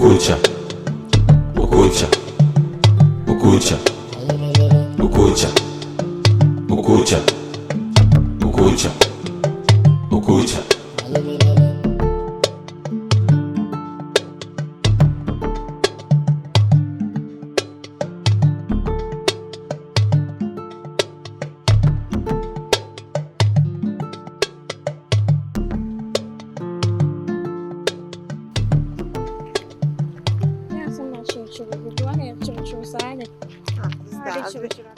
Okocha, Okocha, Okocha, Okocha, Okocha, Okocha, Okocha.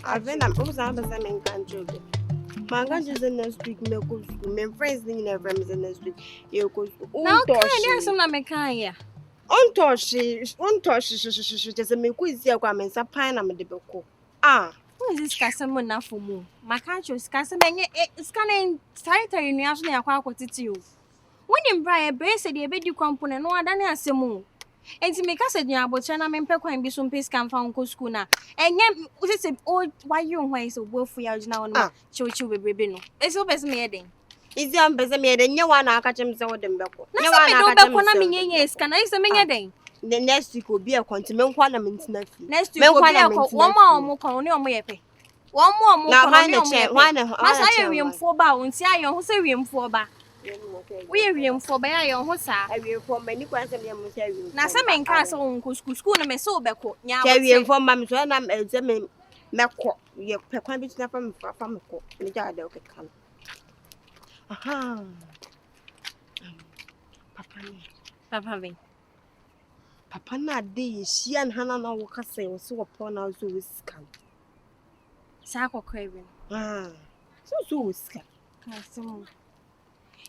Abena, who's our main country? My country is in next week. My friends in the room is in next week. You go now, there's some Namekaya. Untosh, just a make with your garments, a pine and the book. Ah, Who is this Cassamon now for more? My country is Cassaman, it's scanning sanitary in the afternoon. I quite it to you. When you buy a brace, the bed you component, no other than a semo. And to make us a young but China and Pekwa and be some pace can found schooner. And yet, what is it? Oh, why you ways of both for now and show you with Bibino? It's all best meeting. is the ambassador, and no one I catch him so with them. No one I don't yes, can I say a day? The next week will be a continent ornament. Next week will be a one more colony on Ypee. One more now, one I am for bounds, I am who's a room for bar. We are room for by your hosa. I will form many questions. Now, some men castle on school and me so back. Now, we inform Mamma when I'm examining Macco. Your pequamity from the court. The yard of the come. Aha. Papa, not day, she and Hannah now walk us saying so upon our zoo with scam. Sack or craving. Ah, so with scam.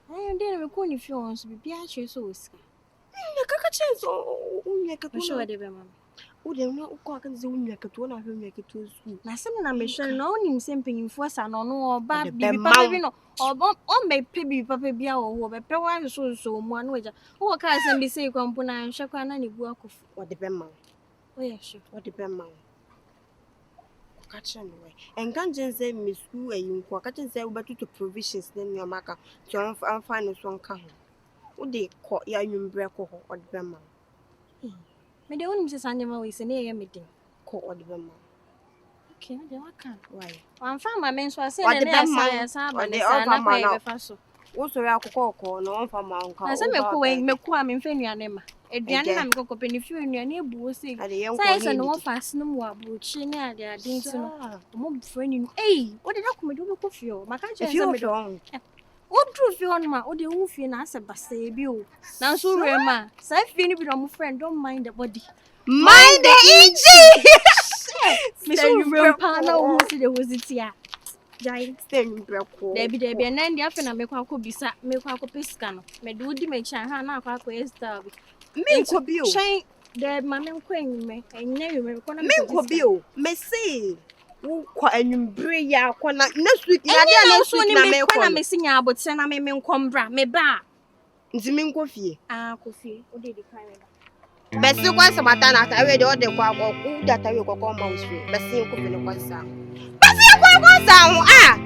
I am there recording if you want to be actually so scared. I chance or sure they were. Oh, they not cock and zoom like a two and a half make it to school. Now, some ambition, no him simping for son or no, but baby, or bomb on may baby, papa, be our but per so one way. Oh, cars and be say, component and shakwan any work of what the bema. Oh, yes, sure. What the bema. Catch anyway. And can't just say Miss Who and you catch say about to provisions, then your marker to find us one car. Would they call young break or the bema? Me the only Mrs. Animal is an AM meeting. Call or the bema. Okay, I can't. Why? I'm found my men, so I said, and they are my faso. Also, I could call no for my uncle. I said, I'm in Fenyanema. A Diana go up in a few in your neighbor saying, I no fast no more, but she near their dings and more friend. Hey, what did I come to do with you? My country is wrong. What truth you on my or the wolf in answer, but say you. Now, so Rema, say, if you are friend, don't mind the body. Mind the inch! Miss Rempana, who said there was it here. Giant stem break. Debbie, and then the afternoon, I make a could be sat, make a piscano. May do the make China, now I could starve. Me could be shine dead, Mamma Queen, me, and never me could be. Messi. And you bring ya next week. I don't know, missing out, but send a man come bra, me bar. Zimin coffee. Ah, coffee, what did you find? Bessie was a matana, I read all the quack or who that I will go on Mount Street. Bessie could be one sound. Bessie, what sound? Ah!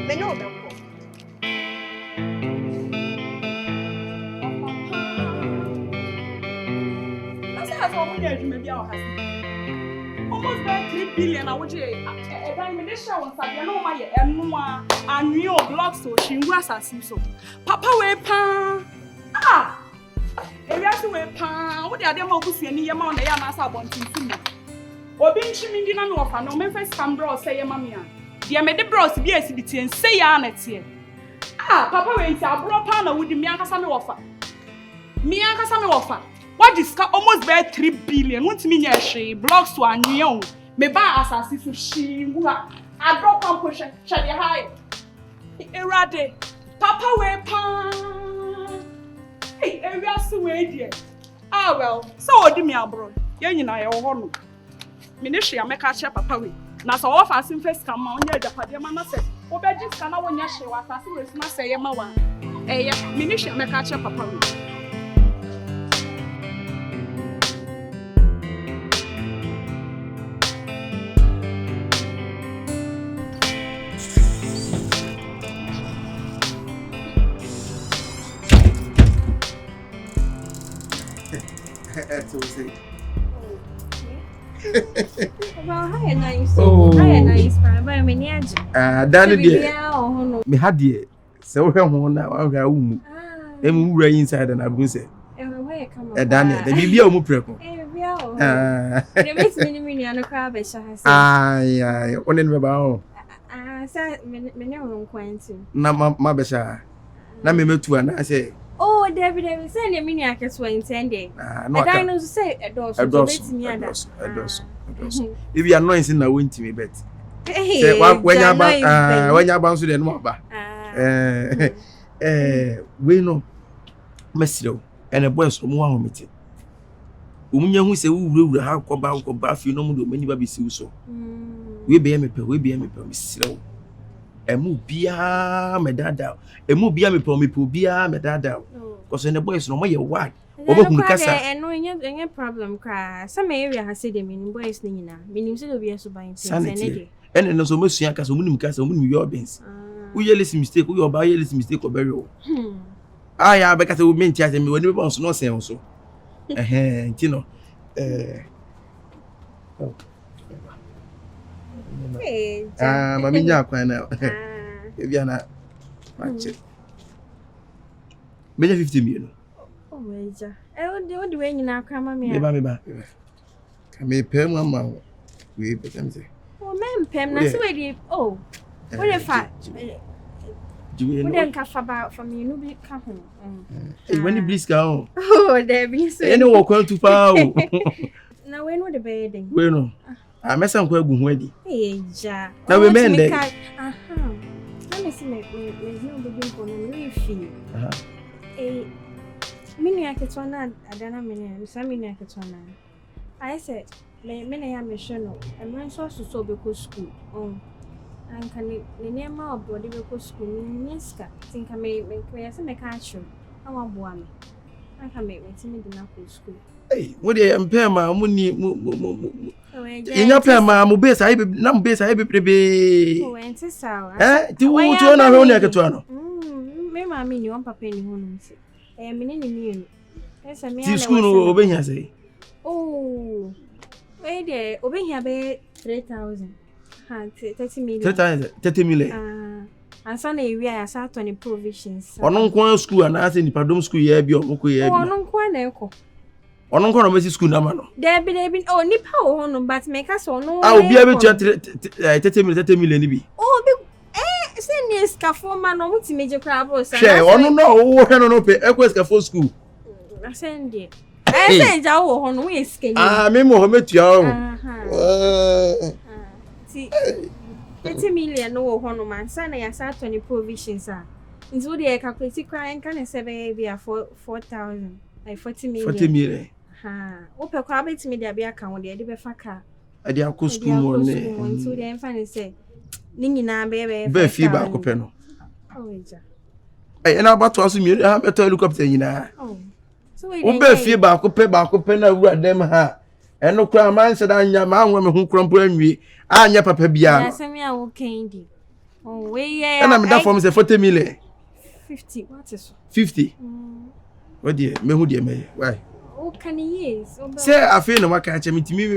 Me know them. Maybe our husband. Almost by 3 billion. I would say, a diamond on Saturday. No, my and new blocks so she was as so. Papa, we pan. Ah, if you have to wear pan, what are the most any amount they are master wanting to me? Or being chimney dinner no offer, no Memphis can bro say, Mamma. Dear, made the bros be a city and say, Annette here. Ah, Papa went to a bro pan with the Miankasami offer. Miankasami offer. What is almost by 3 billion? Won't mean she blocks to a new. Me buy assassin for she who I drop and push it. Shall you hide? Erade, Papa way pan. Hey, area so dear. Ah well, so do me abroad. You know your honor. Ministry I make a check Papa way. Now so offer assassin first come on your Japadema said. Obe just can I want your share was assassin na say ma wa. Eh, ministry I make a check Papa way. That's what we say. Well, hi, nice. Oh, hi, nice. But I'm in Danny, dear. Me had dear. So we have one now. I'm going to go inside and I'm going to say, Danny, the baby of Mupreco. It makes me a crab. Aye, only about. Me no quainting. Na ma besha. Na me metu and I say, oh, David, send a mini acre 20 no, I know to say a dose. A dose. If you are not in the wind to me, bet. When you're bound to the mobile. We know Messio and a boys from one meeting. Umunya who say, who will have Koba, you know, many baby so. We be me, slow. A mubia, me dada. A mubia me pomipubia, me dada. Because in the boys, no more your word. And no, any problem, cry. Some area has said the meaning boys, Nina, meaning to be a subbing sanity. And then so much young as a woman cast a woman your beans. We listen mistake, we are by this mistake or burial. I have because I will maintain me when we want to know say also. You know, Mamma, quite now. If you are not, maybe 50 million. Oh, Major. I would do any now, come on, me. Come a pen one mouth. We pretend say. Oh, ma'am, Pem, that's where you. Oh, what if I wouldn't cough about from you, no big come home. When you please go. Oh, there be so. Any walk on too far. Now, when would the bedding? Well, I mess up quite good ready. Hey, Ja. Now we mend it. Let me see my no baby for me fee. A mini aketwana adana mini, some mini aketwana. I said, many am a show, and my source to so because school. Oh, and can the name of body because school, Niska, think I may make some catch you. I want one. I can make me timid enough for school. Hey, what do you impair my money? In your plan, my base, I be numb base, I be prebe. Oh, and it's sour. Do you want to know like a tuano? Maybe I mean you want papa in home. I am in immune. Yes, I mean, see school, Obenya say. Oh, wait there, Obenya be 3,000. 30 million. 30 million. And Sunday we are sat on the provisions. On one school and asking the pardon school, yeah, be on Pokua. On one echo. On one school, no. There be oh, nip how but make us all no. I will be able to 30 million. Oh, send me a scaffold man or what's major crab. Share, or no, no, pay a school school. I send it. I said, Joe on whiskey. Me Mohammed, you. See, 30 million no one man, son, I sat on the provisions. It's what they calculate crying can I say be a 4,000, like 40 million. 40 million. Open crabby me there be account, they be faka. I did a school morning. So they finally say, Nina, baby, be feedback open. Oh, and about to ask me, I better look up the Yina. Oh, so we be feedback open, I read them her. And no crime man said, I'm your man, women who crumple me. I'm your papa bia. Send me a candy. Oh, way, and I'm that for me 40 million. 50, what is 50? What dear, me who dear me? Why? Oh, can he is? Say, I feel no one catch me to me,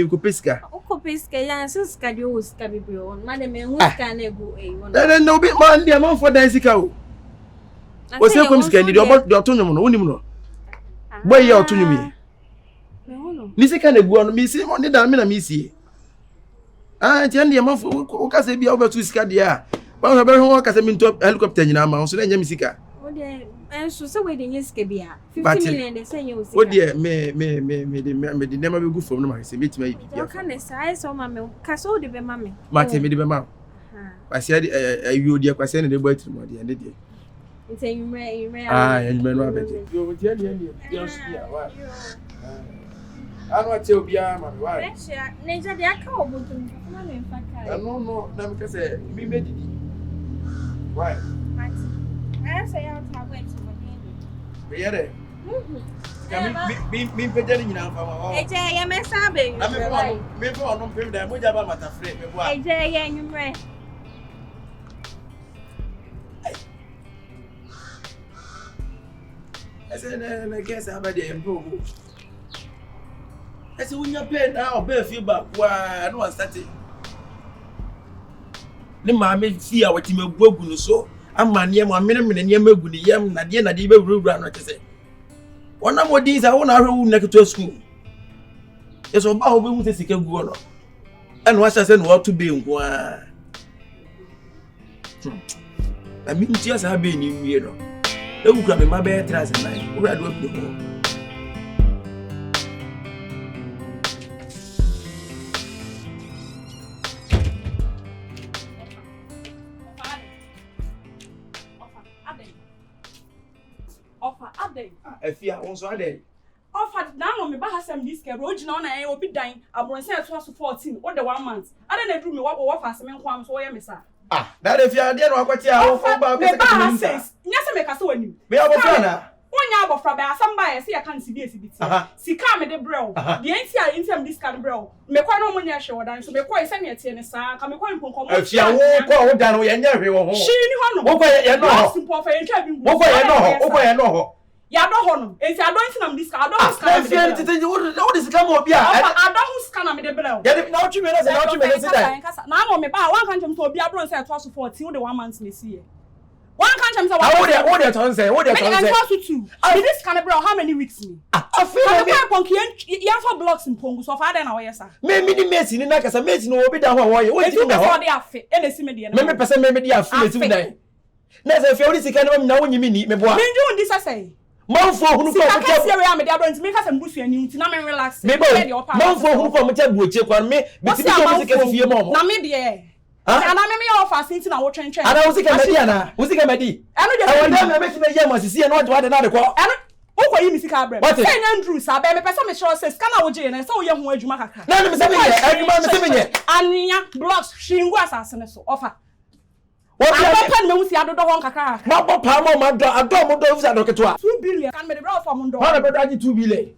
Copisca. Copisca, yeah, so scadio, scabby, madam, who can go a then no bit man, the amount for dancing cow. What's your Comisca? About the autonomous, only no. Why you to me? Nisi can go on me, see, only that I miss ye. Tian the amount for Casa be over to Scadia. But I better work as a minto helicopter in our mouse, and Yamisica. Oh, dear, and so waiting is Scabia. 50 million, they say you. Oh, dear, may never be good for them. I say, meet me. You can't say, so, mamma, Casso de Mammy. Martin, maybe mamma. I said, you dear, I send the boy to my dear. It's a you may, and men rabbit. You will tell you, I want to be a man. Why? Nature, they are called. No, let say, we made it. Why? I say, I'll have wait for the end. Me pedaling now from our home. I am a sabbing. I'm maybe on no film that would have a matter frame. I you may. I said, I guess I'm a damn I say when you pay now, bear feel back. Why no one started. The mammy fear what you may go so. I'm my near 1 minute and you may go the yam, Nadia, Nadia, run like I say. One of these I want to neck to a school. It's about we want to see a go. And what I said, what to be one. I mean, just have been in here. They will grab my bed last night. Where do we go? Afia, also Ade. Offer now me ba hasem this care original na e obi dan abronse eto so 14 or the 1 month. Ade na dru me wo fa asem nko am so ye me sa. That Afia dey no akwati a wo for ba me ba hasem. Nya se me ka so wanim. Me abofra na. Wonya abofra ba asem ba ye se ya kan si bi sika me de brew. De enti a enti am this card brew. Me kwa no munya hwe wodan so me kwa ise me tie ne sa ka me kwa mponkom. Afia wo kwa wo dan wo ye nya hwe wo ho. Shi ni ho no. Wo kwa ye no ho. Wo kwa ye no ho. Wo kwa ye no ho. Ya do hono enti adon am this card adon scan me Afia tete what is come obi a adon scan me de brew. Ya de na otu me na se na otu me se dai na mo me ba wan kan chem so obi abron say to so 14 the 1 month na see. One can't tell me what they turn say. What they turn say. This can bro how many weeks me? I feel like Ponky yan for blocks in Pongu so far then away sir. Me mesi ni na kasa mesi no obi da ho wo ye. What you know for the afi e na si me de na. Me person me de afi me ti dan. Na say fe ori sika na wo nyimi ni me boa. Me nju ndi say. Manfo hunu ko mo te we am de abron me kasa mbusu ani nti na me relax. Me manfo hunu ko mo te buoche kwa me ti bi so sika fie mo. Na me de ana me your fast into na wo twen. Ana wo sika medi ana. Wo sika medi. Eno je. I want them make me hear my sisi na what na de ko. Eno wo yi mi sika abrem. Say na Andrew sa be me pesa me sure say sika na wo je na say wo ye ho adwuma kakra. Na me se me ye adwuma me se me ye. Anya blocks shingu asase ne so offer. What I pen me wo si adodo ho kakra. Ma bo pa mo ma do ado mo do wo si adodo keto 2 billion kan me de bro for mo do. How na be do agi 2 billion.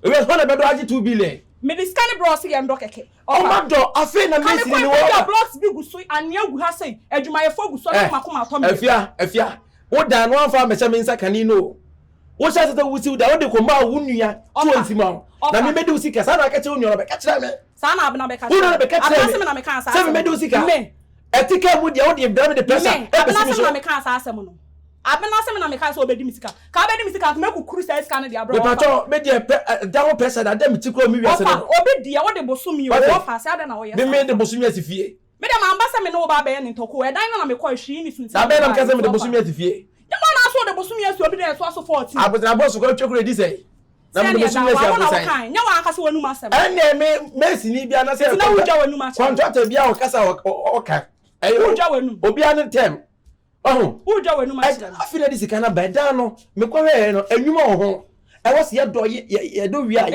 We how na be do agi 2 billion. Me the scan bro si endo keke. O ma do afi na me si ni wo. Ka blocks bi guso ania gu ha sei adwumayefo guso na makoma to me. Afia. Wo dan no anfa me se me nsa kani no. Wo sha se wo si da wo de ko ma wo nua to nsima. Na me medi wo sika sa na ka che wo nua be ka kira me. Sa na abena be ka. Wo na be ka kira me. Abena me na me ka sa. Se me medi wo sika. Etika mu dia wo de bra me de pressure. Abena se na me ka sa asem no. Abena se me na me ka so obedi misika. Ka obedi misika me ku kuru sa scan dia bro. Me pato me dia da wo pressure da dem ti kro mi wiase no. Obedi dia wo de bosumi wo fa se ada na wo ye. Me de bosumi asifie. Me de ma ambasa me no ba be ne ntoko. E dan na me ko hwi ni sunti. Da be na me ka se me de bosumi asifie. Yeboah na so de bosumi asu obi de so 14. Abotna boss ko twekure di sei. Na me de bosumi asifie sai. Nya wa aka se wanu masem. Ene me si ni bia na se. Na wuja wanu masem. Contract bia o kasa o ka. Wuja wanu. Obi an tem. Wuja wanu masem. Afina di sika na ba dan no me ko hwe no anwuma ho. E wo se ye do wi a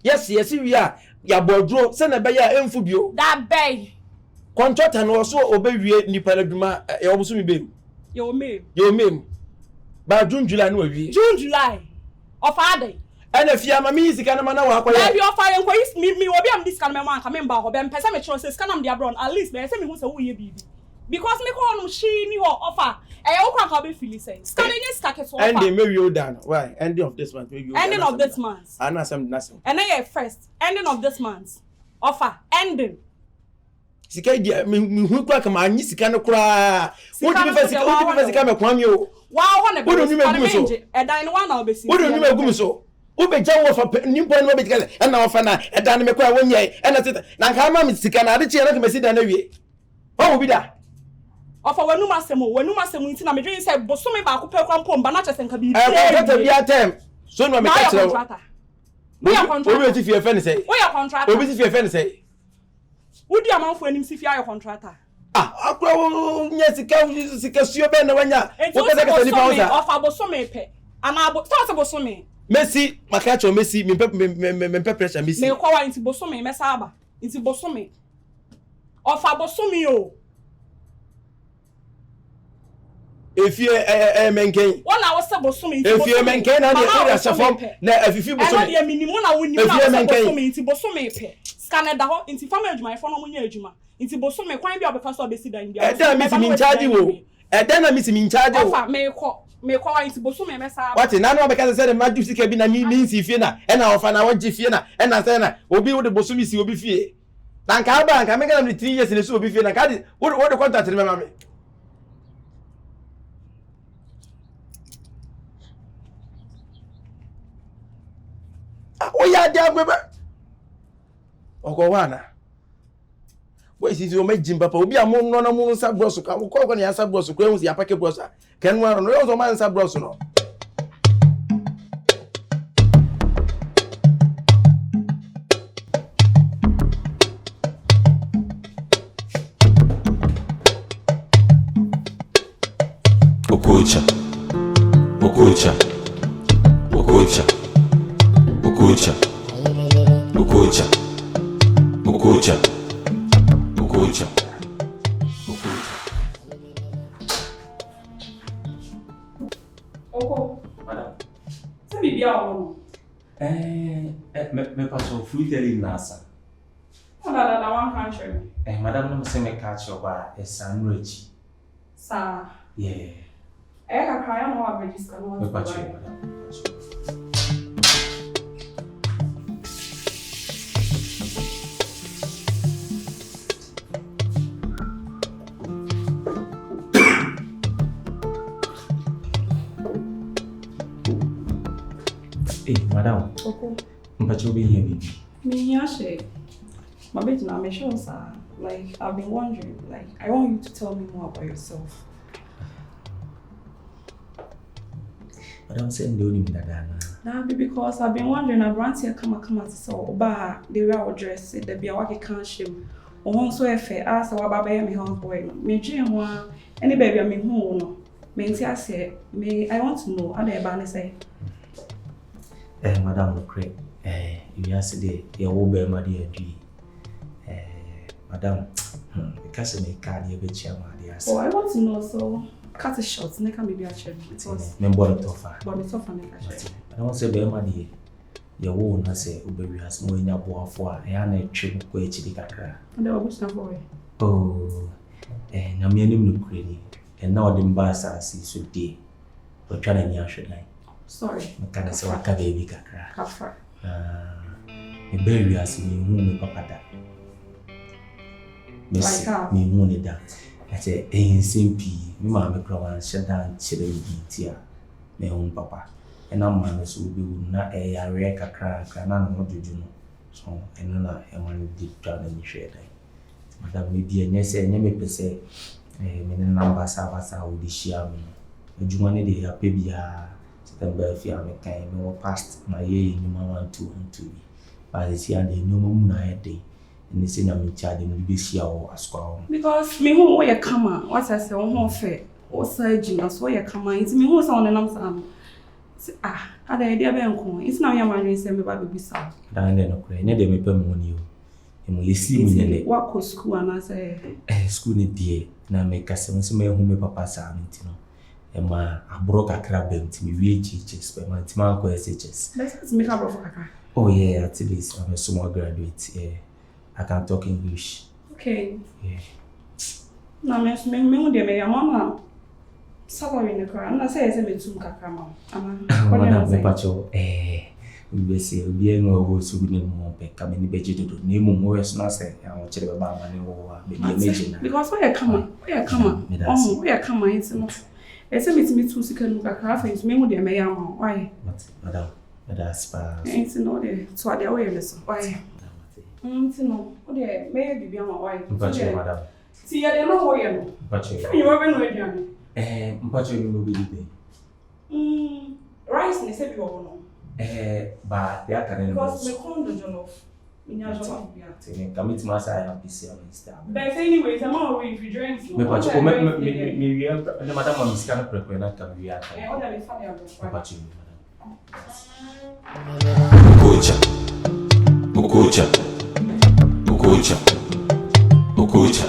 yes wi a ya bodro se na be ya emfu bio. Da bay. Contract no so obewie nipa adwuma e obusu mi be. Yo me. Ba June July no awie. June July. Of ade. Ana fia ma mi sika na ma na wa akoya. Be of fire enko me obi am this kan me man ka me mba ho be mpesa me chiro say scan am dia brown at least be say me hu say wo ye bibi. Because me call no she ni ho offer. E wo kwa ka be feel say. Scan any stack it so offer. And they may you down. Why? Ending of this month we you. Ending of this month. Ana some nothing. And then first ending of this month. Offer ending. Sika dia me hu kwa kama anyi sika no kura. Wo di me sika me kwam yo. Wow, ho na be. Wo do nyuma e dan no one na obesi. Wo do nyuma gum so. Wo be jawo fa nimpo no be kale. E na ofa na e dan me kwa wonye. E na tita. Na nka ma me sika na ade che na ka me sida na wie. Wo bi da. Ofa wanu masem nti na me dwen say bosome ba ko pe kwa mpom ba na chese nka bi. Contract bi atem. So no me ka chere. We are contract. Obi ti fie fe ni say. We are contract. Obi ti fie fe ni say. Wudi amanfo anim si fia your contractor. Akwa nya sika suo be na wanya. Wo ka ni pausa. Ofa bosome pe. Ana so bosome. Messi makacho Messi me pressure Messi. Me kwa wa nti bosome me saba. Nti bosome. Ofa bosome o. Efie menken. Wona wo se bosome nti bosome. Efie menken na de asafom na afifi bosome. Ana de minimu na woni na bosome nti bosome pe. Scanner da ho nti fama adwuma e fo no munya adwuma. Nti bosome kwan bia obeka so obesi dan bia. Da Messi ni charge wo. then I miss him in charge. Me call into Bosu me mesa. What in now because I said my juicy cabin means if you na and our fan I want Jifiana and I said will be with the Bosumi will be fear. Nanka bank I make them 3 years in the soup if you what the contact remember me. Oh yeah, dear Weber. Okowana. Boy, since you make Jim Papa, will be a moon on a moon sub brosso. I will call on your sub brosso, close your packet brossa. Can one on the man sub brosso? Okocha, Okocha, Okocha, Okocha, Okocha, Okocha, Okocha, Okocha. Oko, Madam. say me bia o. Me paso fruit telling nasa. That one country. Madam, no say me catch your bar a sandwich. Sa. Yeah. I cry no have register no. Me pacho, madam. Madam. Oko. Mpacho be here, baby. Me here she. My baby now me sure sir. Like I've been wondering. Like I want you to tell me more about yourself. Madam said the only Dana. Nah, because I've been wondering. I want to come to so ba the way I would dress it. The be a work can't shame. Oh, so if I ask what about me home boy. Me dream one. Any baby I mean who no. Me say me. I want to know. How the Abena say. Madam Lucre, you asked the your bear, my dear. Madam, because I make card you bet you, my dear. Oh, I want to know, so cut it short, neck can be a check. Member of Tofa. But it's off and make a check. I don't say bear, my dear. Your own, I say, Uber has no in your boy for a yana trip Kweku kakra. And they were wishing for it. Oh, and I'm your name Lucre, and now the ambassador sees so dear. But trying to yash like. Sorry. Makana se waka baby kakra. Kafra. Me baby as me hu me papa da. Me hu ne da. I say simpi. Me ma me kra shut down chire me tia. Me hu papa. And I'm man so be na yare kakra na no juju no. So eno na e wan di twa na ni hwe dan. Madam me die nye se nye me pese me ne number sa wo di shia me. Ejuma ne de ya pe bia. Afia me kind no past my year in my 1 2 and 2. But it's here the no more day. And they say I'm in charge and be share or ask. Because me who where come on, what I say on fair or surgeon as where come on. It's me who's on and I'm had the idea be it's now your man say me baby sound. Dan no cry, ne dey me pay money o. And you see me ne what ko school and I say school ni die na me kase me so me hu me papa sa amenti no. Emma abro kakra bem ti me wie GHS but my team ko SHS. Let's make abro for kakra. Oh yeah, at least I'm a small graduate. Yeah. I can talk English. Okay. Yeah. Na me dey me ya mama. Salary ne kra. Na say me tum kakra ma. Ama. Madam me pacho we say obi enu owo so bi ne mo pe ka me ni beje dodo. Na emu mo yes na say ya wo kire be ba ma ne wo wa be Emyjay na. Because where come on? Where come on? It's no. Ese me too sika nu kakra fa me hu dey me ya ma. Why? Madam, that's pa. It's no dey. So dey we listen. Why? It's no. O dey me bibia ma why? Mpacho madam. Ti ya dey no wo ye no. Mpacho. You wa be no aduane. Mpacho no be dey. Rice ne se bi wo no. Ba they are can because me kondo jollof. Minya jollof bia. Say come to my side and PC on Insta. But anyways, I'm all if you drink. Me pacho me we no madam am sika no prepare na can we ata. Oda me fa dey abro. Mpacho madam. Okocha, Okocha, Okocha, Okocha.